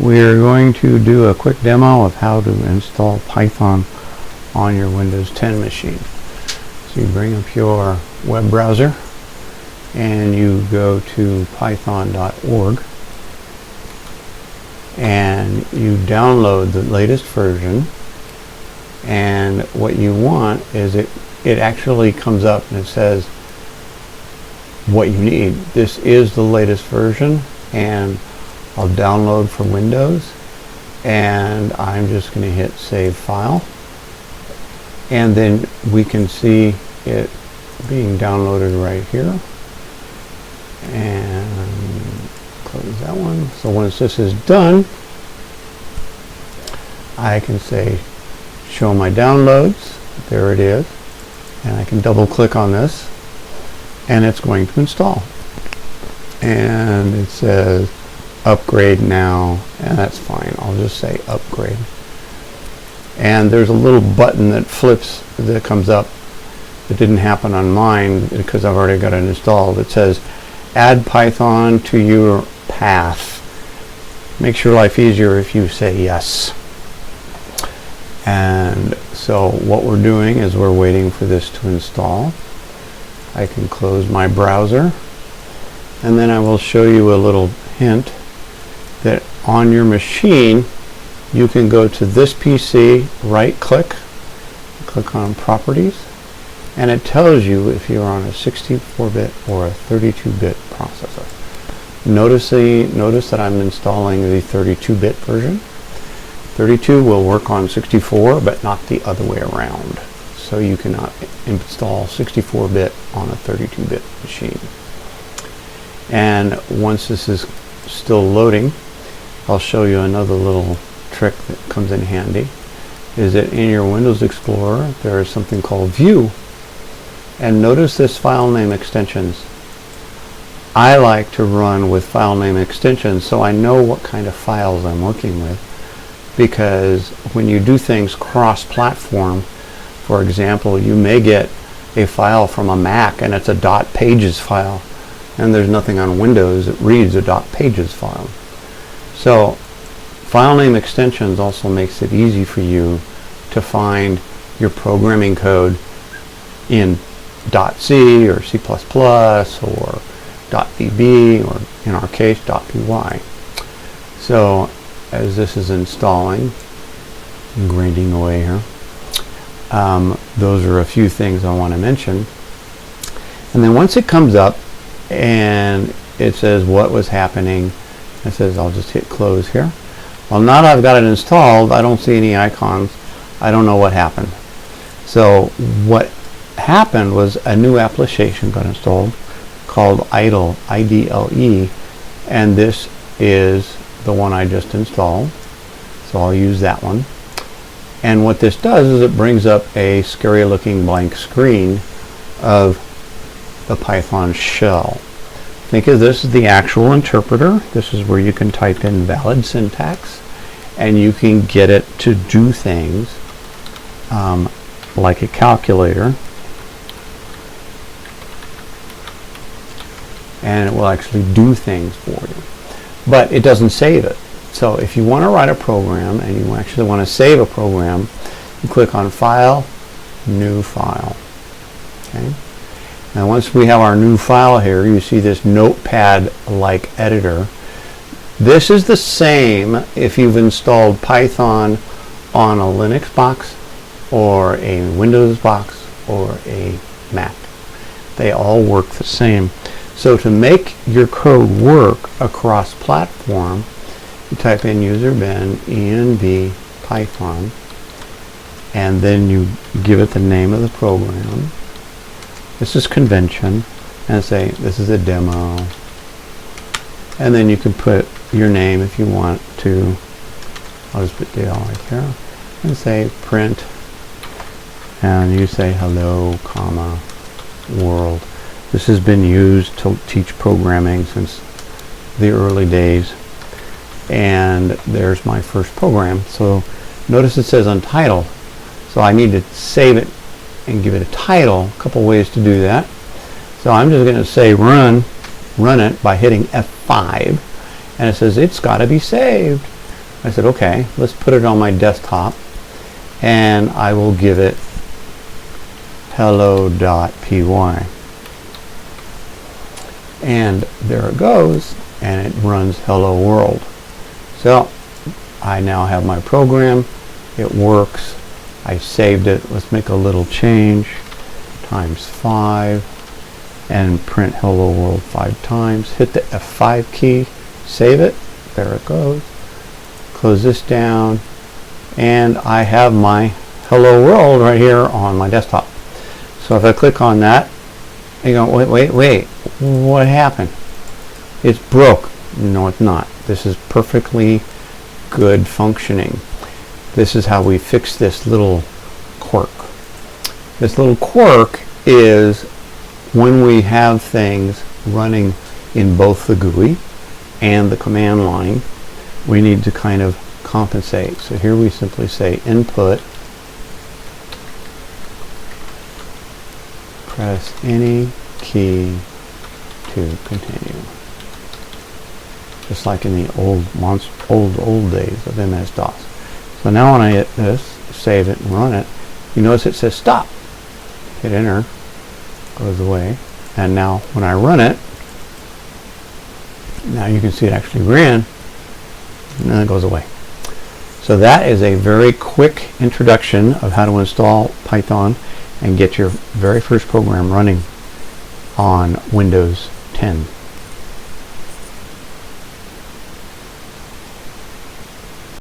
We're going to do a quick demo of how to install Python on your Windows 10 machine. So you bring up your web browser and you go to python.org and you download the latest version, and what you want is it actually comes up and it says what you need. This is the latest version, and I'll download for Windows, and I'm just going to hit save file, and then we can see it being downloaded right here, and close that one. So once this is done, I can say show my downloads. There it is, and I can double click on this and it's going to install, and it says upgrade now, and that's fine. I'll just say upgrade, and there's a little button that flips that comes up. It didn't happen on mine because I've already got it installed. It says add Python to your path. Makes your life easier if you say yes. And so what we're doing is we're waiting for this to install. I can close my browser, and then I will show you a little hint that on your machine you can go to this PC, right click on properties, and it tells you if you're on a 64-bit or a 32-bit processor. Notice that I'm installing the 32-bit version. 32 will work on 64, but not the other way around. So you cannot install 64-bit on a 32-bit machine. And once this is still loading, I'll show you another little trick that comes in handy. Is that in your Windows Explorer there is something called View, and notice this file name extensions. I like to run with file name extensions so I know what kind of files I'm working with, because when you do things cross-platform, for example, you may get a file from a Mac and it's a .pages file, and there's nothing on Windows that reads a .pages file. So file name extensions also makes it easy for you to find your programming code in .c or C++ or .vb, or in our case .py. So as this is installing and grinding away here, those are a few things I want to mention. And then once it comes up and it says what was happening, it says, I'll just hit close here. Well, now that I've got it installed, I don't see any icons. I don't know what happened. So what happened was a new application got installed called Idle, IDLE, and this is the one I just installed. So I'll use that one. And what this does is it brings up a scary looking blank screen of the Python shell. Think of this as the actual interpreter. This is where you can type in valid syntax and you can get it to do things like a calculator, and it will actually do things for you, but it doesn't save it. So if you want to write a program and you actually want to save a program, you click on File, New File. Okay. Now once we have our new file here, you see this notepad-like editor. This is the same if you've installed Python on a Linux box or a Windows box or a Mac. They all work the same. So to make your code work across platform, you type in user bin env python, and then you give it the name of the program. This is convention, and say this is a demo, and then you can put your name if you want to. I'll just put Dale right here and say print, and you say hello, comma, world. This has been used to teach programming since the early days, and there's my first program. So notice it says untitled, so I need to save it and give it a title. A couple ways to do that. So I'm just going to say run it by hitting F5, and it says it's got to be saved. I said, okay, let's put it on my desktop, and I will give it hello.py. And there it goes, and it runs hello world. So I now have my program. It works. I saved it. Let's make a little change. Times 5 and print hello world 5 times. Hit the F5 key, save it. There it goes. Close this down, and I have my hello world right here on my desktop. So if I click on that, you go, wait, what happened? It's broke. No, it's not. This is perfectly good functioning. This is how we fix this little quirk. This little quirk is when we have things running in both the GUI and the command line, we need to kind of compensate. So here we simply say input, press any key to continue. Just like in the old days of MS-DOS. So now when I hit this, save it and run it, you notice it says stop. Hit enter, goes away, and now when I run it, now you can see it actually ran, and then it goes away. So that is a very quick introduction of how to install Python and get your very first program running on Windows 10.